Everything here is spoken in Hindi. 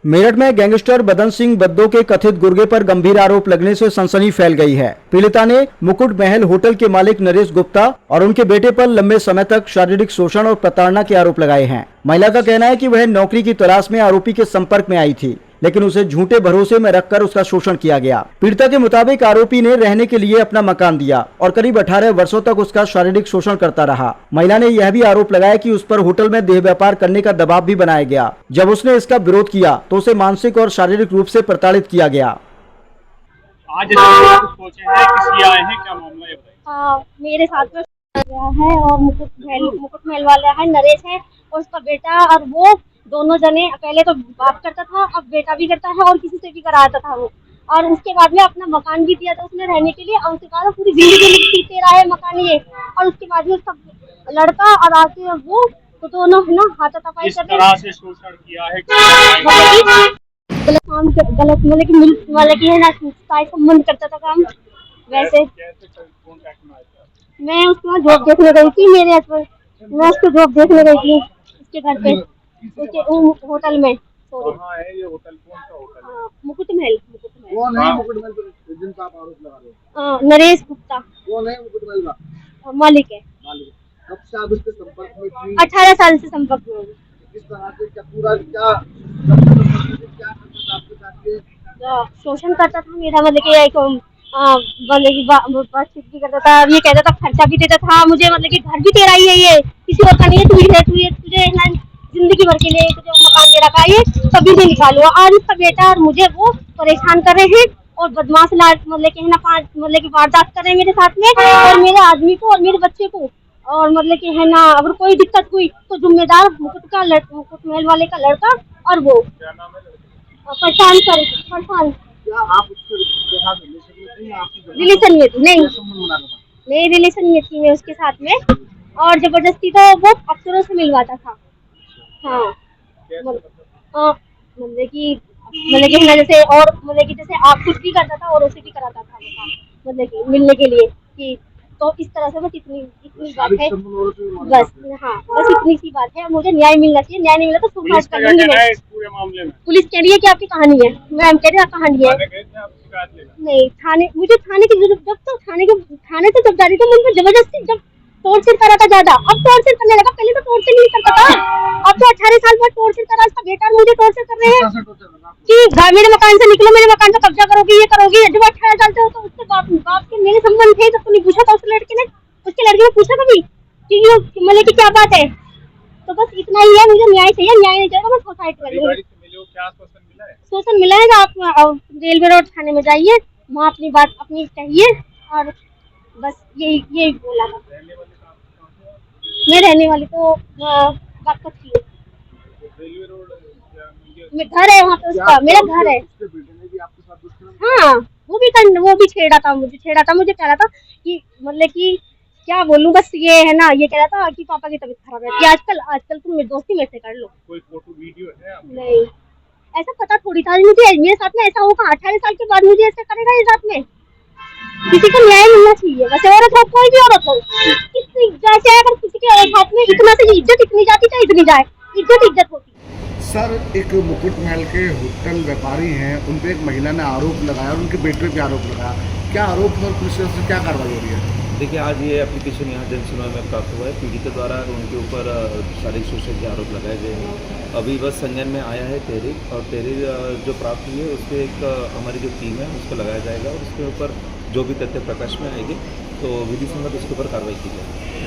मेरठ में गैंगस्टर बदन सिंह बद्दो के कथित गुर्गे पर गंभीर आरोप लगने से सनसनी फैल गई है। पीड़िता ने मुकुट महल होटल के मालिक नरेश गुप्ता और उनके बेटे पर लंबे समय तक शारीरिक शोषण और प्रताड़ना के आरोप लगाए हैं। महिला का कहना है कि वह नौकरी की तलाश में आरोपी के संपर्क में आई थी, लेकिन उसे झूठे भरोसे में रखकर उसका शोषण किया गया। पीड़िता के मुताबिक आरोपी ने रहने के लिए अपना मकान दिया और करीब 18 वर्षों तक उसका शारीरिक शोषण करता रहा। महिला ने यह भी आरोप लगाया कि उस पर होटल में देह व्यापार करने का दबाव भी बनाया गया। जब उसने इसका विरोध किया तो उसे मानसिक और शारीरिक रूप से प्रताड़ित किया गया। आज कुछ सोचे हैं, किसी आए हैं, क्या मामला है? मेरे साथ में है और मुकुट महल वाला है नरेश है और उसका बेटा, और वो दोनों जने पहले तो बात करता था, अब बेटा भी करता है और किसी से भी कराता था वो। और उसके बाद में अपना मकान भी दिया था उसने रहने के लिए, और उसके बाद पूरी जिंदगी तेरा है मकान ये। और उसके बाद में उसका लड़का और आके वो तो दोनों है ना हाथापाई कर रहे हैं। शोषण किया है, गलत मतलब कि है ना संबंध करता था काम। वैसे मैं उसको जॉब देखने गई थी, मैं उसको जॉब देखने गई थी उसके घर पे, उसके होटल में। कहाँ है ये होटल? कौन सा होटल है? मुकुट महल। कौन है मुकुट महल पर जिनका आप आरोप लगा रहे हो? नरेश गुप्ता। कौन है मुकुट महल का? मालिक है। कब से आप इसके संपर्क में थी? 18 साल से संपर्क में हूँ। किस तरह से क्या पूरा क्या करता था आपके साथ? ये शोषण करता था मेरा, मतलब कि एक बातचीत भी करता था। ये कहता था खर्चा भी देता था मुझे, मतलब कि घर भी तेरा ही है, ये किसी और का नहीं है, तुझे जिंदगी भर के लिए तुझे मकान दे रखा है, ये कभी नहीं निकालूंगा। और उसका बेटा और मुझे वो परेशान कर रहे हैं और बदमाश मतलब कि है ना मतलब की वारदात कर रहे हैं मेरे साथ में, और मेरे आदमी को और मेरे बच्चे को। और मतलब कि है ना अगर कोई दिक्कत हुई तो जिम्मेदार मुकुट महल वाले का लड़का और वो परेशान परेशान। क्या आप उसके साथ रिलेशन में थी? नहीं रिलेशन में थी मैं उसके साथ में, और जबरदस्ती तो वो अफसरों से मिलवाता था। हाँ मतलब कि ना जैसे, और मतलब कि जैसे आप कुछ भी करता था और उसे भी कराता था वो काम, मतलब कि मिलने के लिए कि तो इस तरह से बस इतनी बात है। बस हाँ, बस इतनी सी बात है। मुझे न्याय मिलना चाहिए, न्याय नहीं मिला तो सुनवाई कर लूंगी मैं। पूरे मामले में पुलिस कह रही है कि आपकी कहानी है, मैम कह रही है कहानी है। नहीं थाने, मुझे थाने की जरूरत, जब तो थाने से जब जा रही थी मुझे जबरदस्ती, जब टॉर्चर करा था ज्यादा, अब टॉर्चर करने लगा। पहले तो टॉर्चर नहीं करता था, अब तो 18 साल बाद टॉर्चर करा। उसका बेटा मुझे टॉर्चर कर रहे हैं कि मेरे मकान से निकलो, मेरे मकान का कब्जा करोगी, ये करोगी। जब 18 साल से हो तो उसके बाप के मेरे संबंध थे, जब नहीं पूछा था उस लड़के ने, उसके लड़के ने पूछा कभी कि मतलब की क्या बात है? तो बस इतना ही है, मुझे न्याय चाहिए, न्याय नहीं चाहिए तो मैं सुसाइड कर लूंगी। शोषण मिला है, आप रेलवे रोड थाने में जाइए, वहाँ अपनी बात अपनी कहिए, और बस यही बोला था। मैं रहने वाली तो बागपत की हूँ, घर है वहाँ पे उसका, मेरा घर है। हाँ वो भी छेड़ा था मुझे कह रहा था कि मतलब कि क्या बोलूं, बस ये है ना, ये कह रहा था कि पापा की तबीयत खराब है, आजकल तुम मेरी दोस्ती मेरे से कर लो। कोई फोटो वीडियो है आपके? नहीं, ऐसा पता थोड़ी था मुझे, मेरे साथ में ऐसा होगा 18 साल के बाद मुझे ऐसा करेगा ये साथ में। किसी को न्याय मिलना चाहिए, वैसे औरत हो कोई भी औरत हो, जैसे अगर किसी के हाथ में इतना से इज्जत इतनी जाती चाहे इतनी जाए, इज्जत होती। सर, एक मुकुट महल के होटल व्यापारी हैं, उन पे एक महिला ने आरोप लगाया और उनके बेटे पे आरोप लगाया। क्या आरोप और पुलिस से क्या कार्रवाई हो रही है? देखिए, आज ये एप्लीकेशन यहाँ जनसुनवाई में प्राप्त हुआ है। पीड़ित द्वारा उनके ऊपर शारीरिक शोषण के आरोप लगाए गए हैं। अभी बस संज्ञान में आया है तहरीर, और तहरीर जो प्राप्त हुई है उस पर एक हमारी जो टीम है उसको लगाया जाएगा, और उसके ऊपर जो भी तथ्य प्रकाश में आएंगे तो विधि संगत उसके ऊपर कार्रवाई की जाएगी।